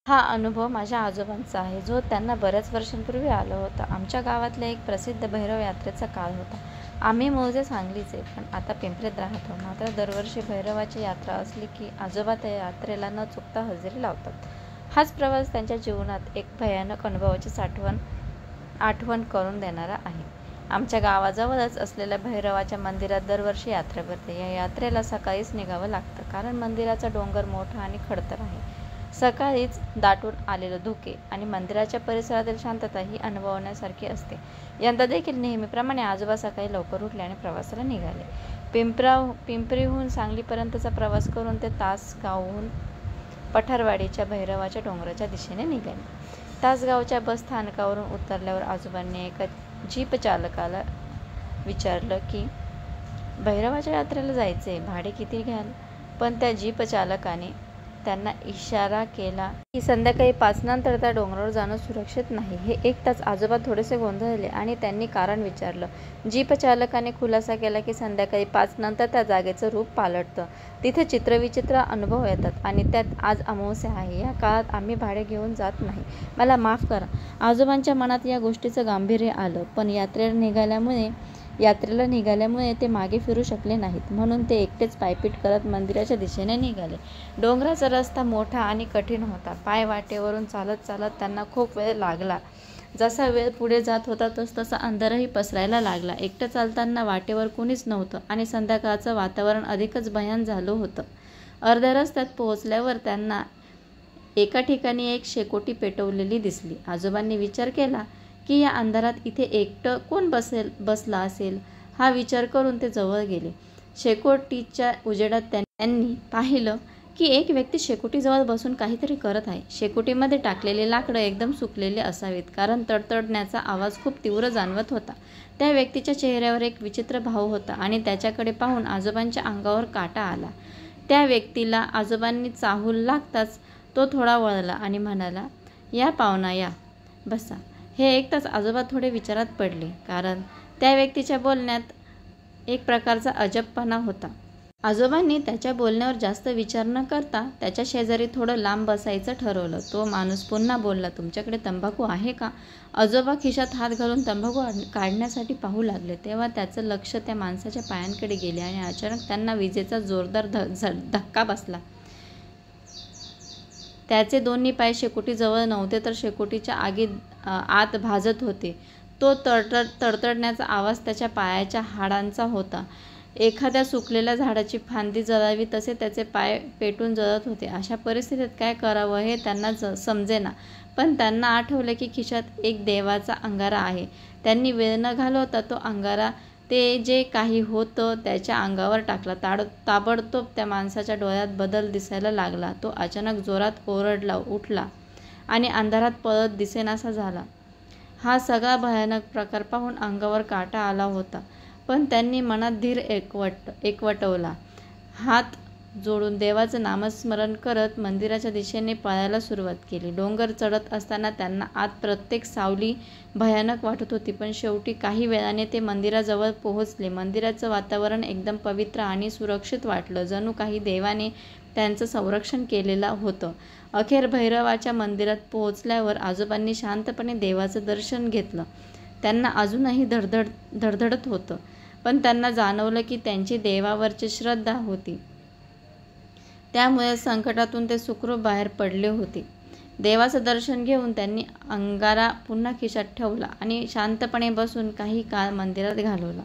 हा अनुभव माझ्या आजोबांचा आहे, जो त्यांना बऱ्याच वर्षांपूर्वी आला होता. आमच्या गावातल्या एक प्रसिद्ध भैरव यात्रेचा काळ होता. आम्ही मूळचे सांगलीचे, पण आता पिंपरीत राहतो. मात्र दरवर्षी भैरवाची यात्रा असली की आजोबा त्या यात्रेला न चुकता हजेरी लावतात. हाच प्रवास त्यांच्या जीवनात एक भयानक अनुभवाची आठवण करून देणारा आहे. आमच्या गावाजवळच असलेल्या भैरवाच्या मंदिरात दरवर्षी यात्रा भरते. या यात्रेला सकाळीच निघावं लागतं, कारण मंदिराचा डोंगर मोठा आणि खडतर आहे. सकाळीच दाटून आलेले धुके आणि मंदिराच्या परिसरातील शांतता ही अनुभवण्यासारखी असते. यंदा देखील नेहमीप्रमाणे आजोबा सकाळी लवकर उठले आणि प्रवासाला निघाले. पिंपरीहून सांगलीपर्यंतचा प्रवास करून ते तासगावहून पठारवाडीच्या भैरवाच्या डोंगराच्या दिशेने निघाले. तासगावच्या बस स्थानकावरून उतरल्यावर आजोबांनी एका जीप चालकाला विचारलं की भैरवाच्या यात्रेला जायचे, भाडे किती घ्याल? पण त्या जीप चालकाने त्यांना इशारा केला की संध्याकाळी 5 नंतर त्या डोंगरावर जाणं सुरक्षित नाही. हे ऐकताच आजोबा थोडेसे गोंधळले आणि त्यांनी कारण विचारलं. जीप चालकाने खुलासा केला की संध्याकाळी 5 नंतर त्या जागेचं रूप पालटतं. तिथे चित्रविचित्र अनुभव येतात आणि त्यात आज अमावास्या आहे. या काळात आम्ही भाडे घेऊन जात नाही. मला माफ करा. आजोबांच्या मनात या गोष्टीचं गांभीर्य आलं, पण यात्रेला निघाल्यामुळे ते मागे फिरू शकले नाहीत. म्हणून ते एकटेच पायपीट करत मंदिराच्या दिशेने निघाले. डोंगराचा रस्ता मोठा आणि कठीण होता. पायवाटेवरून चालत चालत त्यांना खूप वेळ लागला. जसा वेळ पुढे जात होता तसा अंधारही पसरायला लागला. एकटं चालताना वाटेवर कुणीच नव्हतं आणि संध्याकाळचं वातावरण अधिकच भयान झालं होतं. अर्ध्या रस्त्यात पोहोचल्यावर त्यांना एका ठिकाणी एक शेकोटी पेटवलेली दिसली. आजोबांनी विचार केला की या अंधारात इथे एकटं कोण बसला असेल. हा विचार करून ते जवळ गेले. शेकोटीच्या उजेडात त्यांनी पाहिलं की एक व्यक्ती शेकोटीजवळ बसून काहीतरी करत आहे. शेकोटीमध्ये टाकलेले लाकडं एकदम सुकलेले असावेत, कारण तडतडण्याचा आवाज खूप तीव्र जाणवत होता. त्या व्यक्तीच्या चेहऱ्यावर एक विचित्र भाव होता आणि त्याच्याकडे पाहून आजोबांच्या अंगावर काटा आला. त्या व्यक्तीला आजोबांनी चाहूल लागताच तो थोडा वळला आणि म्हणाला, या पाहुणा, या, बसा. हे ऐकताच आजोबा थोडे विचारात पडले, कारण त्या व्यक्तीच्या बोलण्यात एक प्रकारचा अजबपणा होता. आजोबांनी त्याच्या बोलण्यावर जास्त विचार न करता त्याच्या शेजारी थोडं लांब बसायचं ठरवलं. तो माणूस पुन्हा बोलला, तुमच्याकडे तंबाखू आहे का? आजोबा खिशात हात घालून तंबाखू काढण्यासाठी पाहू लागले. तेव्हा त्याचं लक्ष त्या माणसाच्या पायांकडे गेले आणि अचानक त्यांना विजेचा जोरदार धक्का बसला. त्याचे दोन्ही पाय शेकोटीजवळ नव्हते, तर शेकोटीच्या आत भाजत होते. तो तडतडण्याचा आवाज त्याच्या पायाच्या हाडांचा होता. एखाद्या सुकलेल्या झाडाची फांदी जळावी तसे त्याचे पाय पेटून जळत होते. अशा परिस्थितीत काय करावं हे त्यांना समजेना, पण त्यांना आठवले की खिशात एक देवाचा अंगारा आहे. त्यांनी वेळ न घालवता तो अंगारा ते जे काही होतं त्याच्या अंगावर टाकला. ताबडतोब त्या माणसाच्या डोळ्यात बदल दिसायला लागला. तो अचानक जोरात ओरडला, उठला आणि अंधारात पळत दिसेनासा झाला. हा सगळा भयानक प्रकार पाहून अंगावर काटा आला होता, पण त्यांनी मनात धीर एकवटवला. हात जोडून देवाचं नामस्मरण करत मंदिराच्या दिशेने पळायला सुरुवात केली. डोंगर चढत असताना त्यांना आत प्रत्येक सावली भयानक वाटत होती, पण शेवटी काही वेळाने ते मंदिराजवळ पोहोचले. मंदिराचं वातावरण एकदम पवित्र आणि सुरक्षित वाटलं, जणू काही देवाने त्यांचं संरक्षण केलेलं होतं. अखेर भैरवाच्या मंदिरात पोहोचल्यावर आजोबांनी शांतपणे देवाचं दर्शन घेतलं. त्यांना अजूनही धडधडत होतं, पण त्यांना जाणवलं की त्यांची देवावरची श्रद्धा होती, त्यामुळे संकटातून ते सुखरूप बाहेर पडले होते. देवाचं दर्शन घेऊन त्यांनी अंगारा पुन्हा खिशात ठेवला आणि शांतपणे बसून काही काळ मंदिरात घालवला.